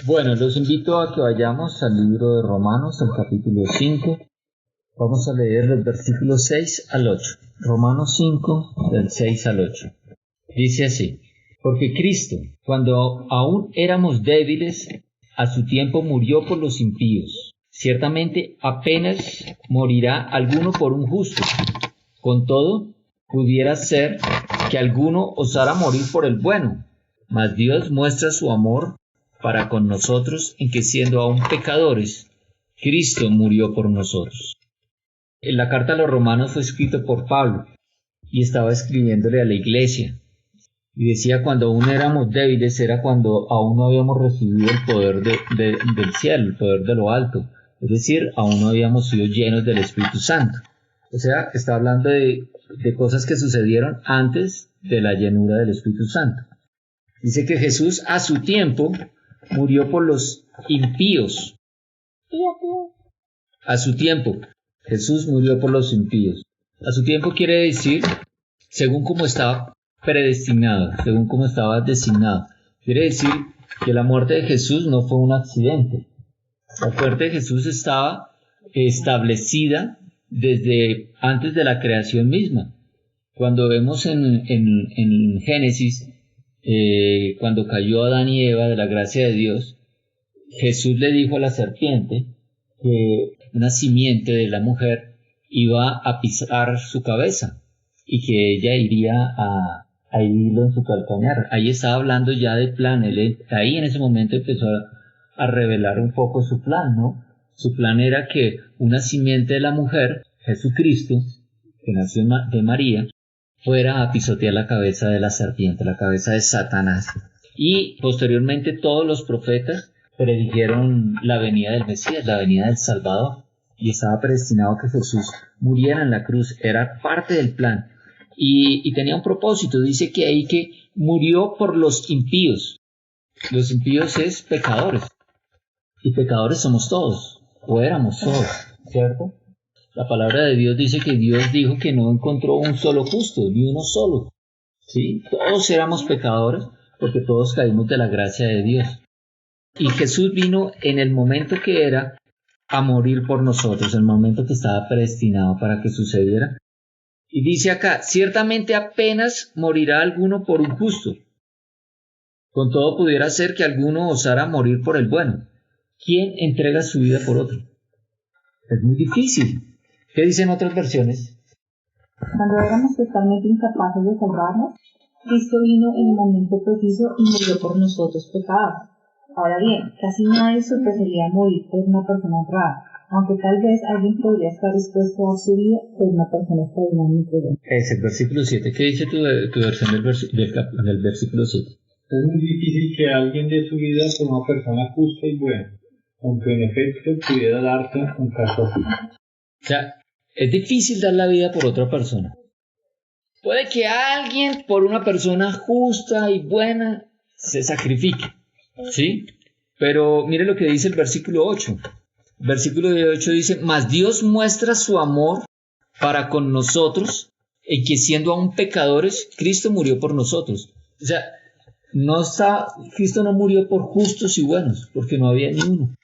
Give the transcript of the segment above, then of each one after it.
Bueno, los invito a que vayamos al libro de Romanos, al capítulo 5. Vamos a leer los versículos 6 al 8. Romanos 5, del 6 al 8. Dice así: porque Cristo, cuando aún éramos débiles, a su tiempo murió por los impíos. Ciertamente apenas morirá alguno por un justo. Con todo, pudiera ser que alguno osara morir por el bueno. Mas Dios muestra su amor para con nosotros en que, siendo aún pecadores, Cristo murió por nosotros. En la carta a los Romanos fue escrito por Pablo y estaba escribiéndole a la iglesia. Y decía, cuando aún éramos débiles, era cuando aún no habíamos recibido el poder del cielo, el poder de lo alto. Es decir, aún no habíamos sido llenos del Espíritu Santo. O sea, está hablando de cosas que sucedieron antes de la llenura del Espíritu Santo. Dice que Jesús a su tiempo murió por los impíos. A su tiempo, Jesús murió por los impíos. A su tiempo quiere decir, según como estaba predestinado, según como estaba designado. Quiere decir que la muerte de Jesús no fue un accidente. La muerte de Jesús estaba establecida desde antes de la creación misma. Cuando vemos en Génesis, cuando cayó Adán y Eva de la gracia de Dios, Jesús le dijo a la serpiente que una simiente de la mujer iba a pisar su cabeza y que ella iría a herirlo en su calcañar. Ahí estaba hablando ya del plan. Ahí en ese momento empezó a revelar un poco su plan, ¿no? Su plan era que una simiente de la mujer, Jesucristo, que nació de María, fuera a pisotear la cabeza de la serpiente, la cabeza de Satanás. Y posteriormente todos los profetas predijeron la venida del Mesías, la venida del Salvador. Y estaba predestinado que Jesús muriera en la cruz. Era parte del plan. Y tenía un propósito. Dice que ahí que murió por los impíos. Los impíos es pecadores. Y pecadores somos todos. O éramos todos, ¿cierto? La palabra de Dios dice que Dios dijo que no encontró un solo justo, ni uno solo. ¿Sí? Todos éramos pecadores porque todos caímos de la gracia de Dios. Y Jesús vino en el momento que era a morir por nosotros, el momento que estaba predestinado para que sucediera. Y dice acá, ciertamente apenas morirá alguno por un justo. Con todo pudiera ser que alguno osara morir por el bueno. ¿Quién entrega su vida por otro? Es muy difícil. ¿Qué dicen otras versiones? Cuando éramos totalmente incapaces de salvarnos, Cristo vino en el momento preciso y murió por nosotros pecadores. Ahora bien, casi nadie se ofrecería a morir por una persona honrada, aunque tal vez alguien podría estar dispuesto a dar su vida por una persona extraordinariamente buena. Es el versículo 7. ¿Qué dice tu versión del versículo 7? Es muy difícil que alguien dé su vida por una persona justa y buena, aunque en efecto pudiera darse un caso así. O sea, es difícil dar la vida por otra persona. Puede que alguien por una persona justa y buena se sacrifique, ¿sí? Pero mire lo que dice el versículo 8. El versículo 8 dice, mas Dios muestra su amor para con nosotros, en que siendo aún pecadores, Cristo murió por nosotros. O sea, Cristo no murió por justos y buenos, porque no había ni uno.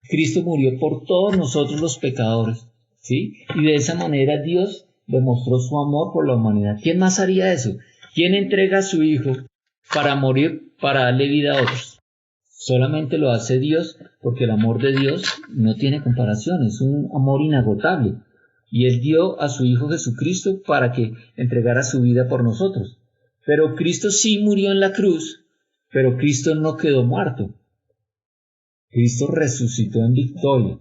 Cristo murió por todos nosotros los pecadores, ¿sí? Y de esa manera Dios demostró su amor por la humanidad. ¿Quién más haría eso? ¿Quién entrega a su Hijo para morir, para darle vida a otros? Solamente lo hace Dios, porque el amor de Dios no tiene comparación, es un amor inagotable. Y Él dio a su Hijo Jesucristo para que entregara su vida por nosotros. Pero Cristo sí murió en la cruz, pero Cristo no quedó muerto. Cristo resucitó en victoria.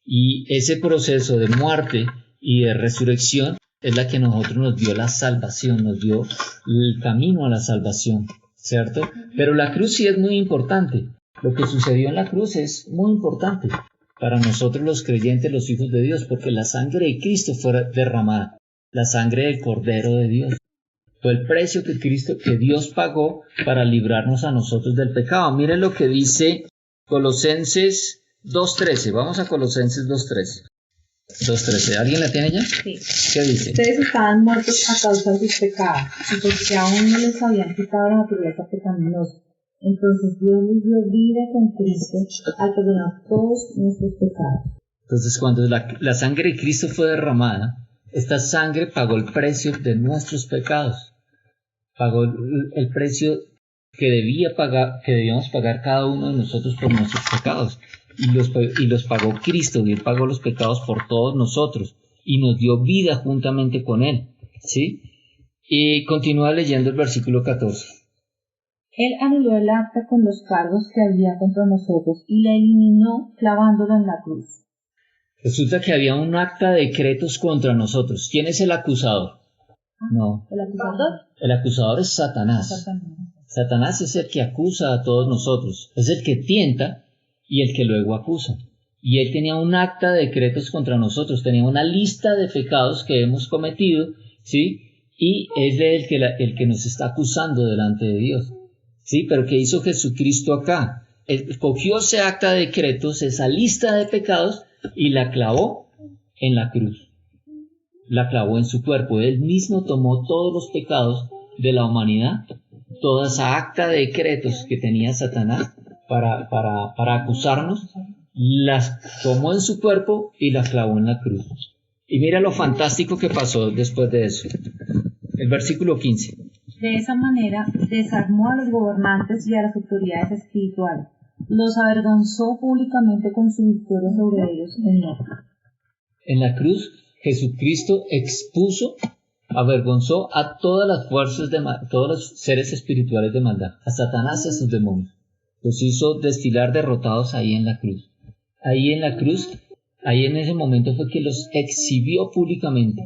Y ese proceso de muerte y de resurrección es la que a nosotros nos dio la salvación, nos dio el camino a la salvación, ¿cierto? Pero la cruz sí es muy importante. Lo que sucedió en la cruz es muy importante para nosotros los creyentes, los hijos de Dios, porque la sangre de Cristo fue derramada, la sangre del Cordero de Dios. Fue el precio que Dios pagó para librarnos a nosotros del pecado. Miren lo que dice Colosenses 2.13. Vamos a Colosenses 2.13. 2.13. ¿Alguien la tiene ya? Sí. ¿Qué dice? Ustedes estaban muertos a causa de sus pecados, y porque aún no les habían quitado la naturaleza pecaminosa, Entonces Dios les dio vida con Cristo al perdonar todos nuestros pecados. Entonces, cuando la sangre de Cristo fue derramada, esta sangre pagó el precio de nuestros pecados. Pagó el precio que debíamos pagar cada uno de nosotros por nuestros pecados. Y los pagó Cristo, y Él pagó los pecados por todos nosotros. Y nos dio vida juntamente con Él. ¿Sí? Y continúa leyendo el versículo 14. Él anuló el acta con los cargos que había contra nosotros y la eliminó clavándolo en la cruz. Resulta que había un acta de decretos contra nosotros. ¿Quién es el acusador? No. ¿El acusador? El acusador es Satanás. Satanás es el que acusa a todos nosotros. Es el que tienta y el que luego acusa. Y él tenía un acta de decretos contra nosotros. Tenía una lista de pecados que hemos cometido, ¿sí? Y es el que nos está acusando delante de Dios. ¿Sí? Pero ¿qué hizo Jesucristo acá? Él cogió ese acta de decretos, esa lista de pecados, y la clavó en la cruz. La clavó en su cuerpo. Él mismo tomó todos los pecados de la humanidad, toda esa acta de decretos que tenía Satanás para acusarnos, las tomó en su cuerpo y las clavó en la cruz. Y mira lo fantástico que pasó después de eso. El versículo 15. De esa manera desarmó a los gobernantes y a las autoridades espirituales. Los avergonzó públicamente con su victoria sobre ellos en la cruz. En la cruz, Jesucristo avergonzó a todas las fuerzas todos los seres espirituales de maldad, a Satanás y a sus demonios. Los hizo desfilar derrotados ahí en la cruz. Ahí en la cruz, ahí en ese momento fue que los exhibió públicamente.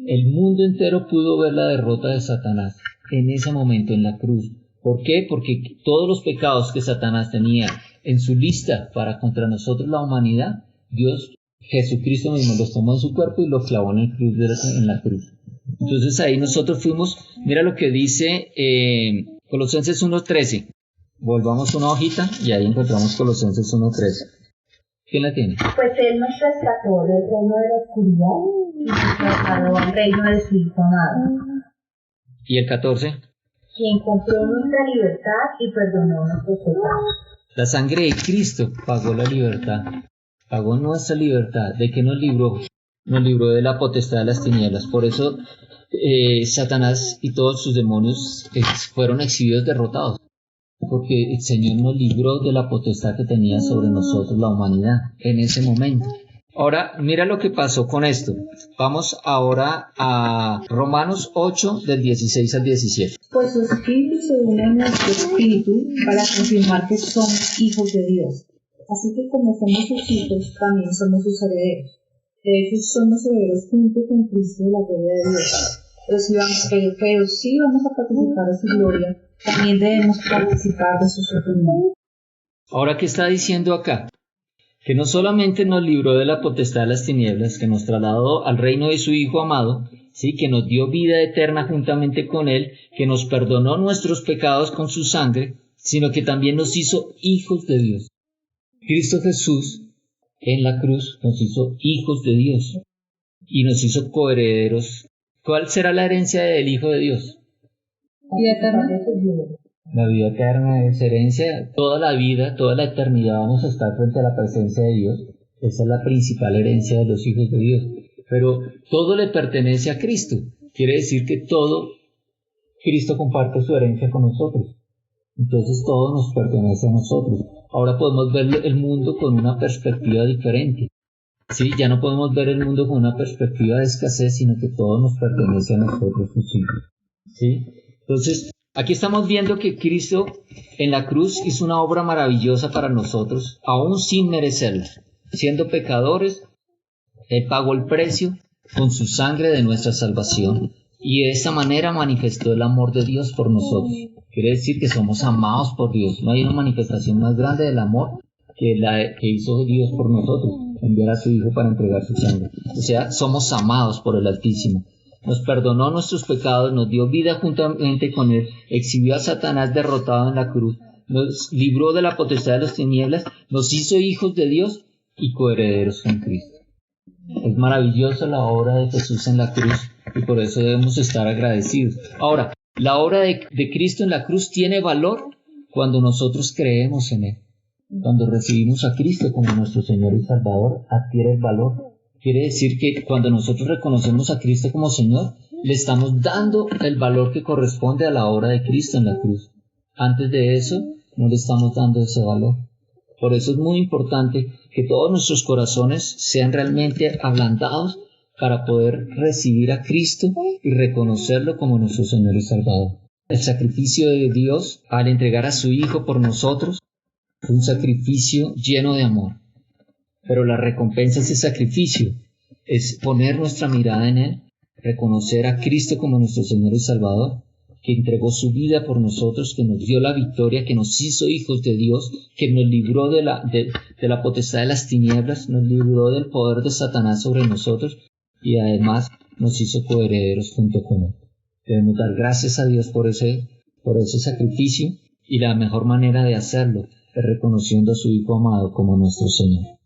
El mundo entero pudo ver la derrota de Satanás en ese momento en la cruz. ¿Por qué? Porque todos los pecados que Satanás tenía en su lista para contra nosotros la humanidad, Jesucristo mismo los tomó en su cuerpo y los clavó en la cruz. Entonces ahí nosotros fuimos, mira lo que dice Colosenses 1:13. Volvamos una hojita y ahí encontramos Colosenses 1:13. ¿Quién la tiene? Pues Él nos rescató del reino de la oscuridad y nos trasladó al reino de su Hijo amado. ¿Y el 14? Quien compró nuestra libertad y perdonó nuestros pecados. La sangre de Cristo pagó la libertad, pagó nuestra libertad. ¿De qué nos libró? Nos libró de la potestad de las tinieblas. Por eso Satanás y todos sus demonios fueron exhibidos derrotados, porque el Señor nos libró de la potestad que tenía sobre nosotros la humanidad en ese momento. Ahora, mira lo que pasó con esto. Vamos ahora a Romanos 8, del 16 al 17. Pues su espíritu se une a nuestro espíritu para confirmar que somos hijos de Dios. Así que como somos sus hijos, también somos sus herederos. De hecho, somos herederos juntos con Cristo de la gloria de Dios. Pero si vamos a participar de su gloria, también debemos participar de su sufrimiento. Ahora, ¿qué está diciendo acá? Que no solamente nos libró de la potestad de las tinieblas, que nos trasladó al reino de su Hijo amado, ¿sí? Que nos dio vida eterna juntamente con Él, que nos perdonó nuestros pecados con su sangre, sino que también nos hizo hijos de Dios. Cristo Jesús en la cruz nos hizo hijos de Dios y nos hizo coherederos. ¿Cuál será la herencia del Hijo de Dios? Vida eterna. La vida eterna es herencia. Toda la vida, toda la eternidad vamos a estar frente a la presencia de Dios. Esa es la principal herencia de los hijos de Dios. Pero todo le pertenece a Cristo. Quiere decir que Cristo comparte su herencia con nosotros. Entonces todo nos pertenece a nosotros. Ahora podemos ver el mundo con una perspectiva diferente. ¿Sí? Ya no podemos ver el mundo con una perspectiva de escasez, sino que todo nos pertenece a nosotros, sus hijos. ¿Sí? Entonces, aquí estamos viendo que Cristo en la cruz hizo una obra maravillosa para nosotros, aún sin merecerla. Siendo pecadores, Él pagó el precio con su sangre de nuestra salvación y de esta manera manifestó el amor de Dios por nosotros. Quiere decir que somos amados por Dios. No hay una manifestación más grande del amor que la que hizo Dios por nosotros, enviar a su Hijo para entregar su sangre. O sea, somos amados por el Altísimo. Nos perdonó nuestros pecados, nos dio vida juntamente con Él, exhibió a Satanás derrotado en la cruz, nos libró de la potestad de las tinieblas, nos hizo hijos de Dios y coherederos con Cristo. Es maravillosa la obra de Jesús en la cruz y por eso debemos estar agradecidos. Ahora, la obra de Cristo en la cruz tiene valor cuando nosotros creemos en Él. Cuando recibimos a Cristo como nuestro Señor y Salvador, adquiere el valor. Quiere decir que cuando nosotros reconocemos a Cristo como Señor, le estamos dando el valor que corresponde a la obra de Cristo en la cruz. Antes de eso, no le estamos dando ese valor. Por eso es muy importante que todos nuestros corazones sean realmente ablandados para poder recibir a Cristo y reconocerlo como nuestro Señor y Salvador. El sacrificio de Dios al entregar a su Hijo por nosotros es un sacrificio lleno de amor. Pero la recompensa de ese sacrificio es poner nuestra mirada en Él, reconocer a Cristo como nuestro Señor y Salvador, que entregó su vida por nosotros, que nos dio la victoria, que nos hizo hijos de Dios, que nos libró de la potestad de las tinieblas, nos libró del poder de Satanás sobre nosotros y además nos hizo coherederos junto con Él. Debemos dar gracias a Dios por ese sacrificio, y la mejor manera de hacerlo es reconociendo a su Hijo amado como nuestro Señor.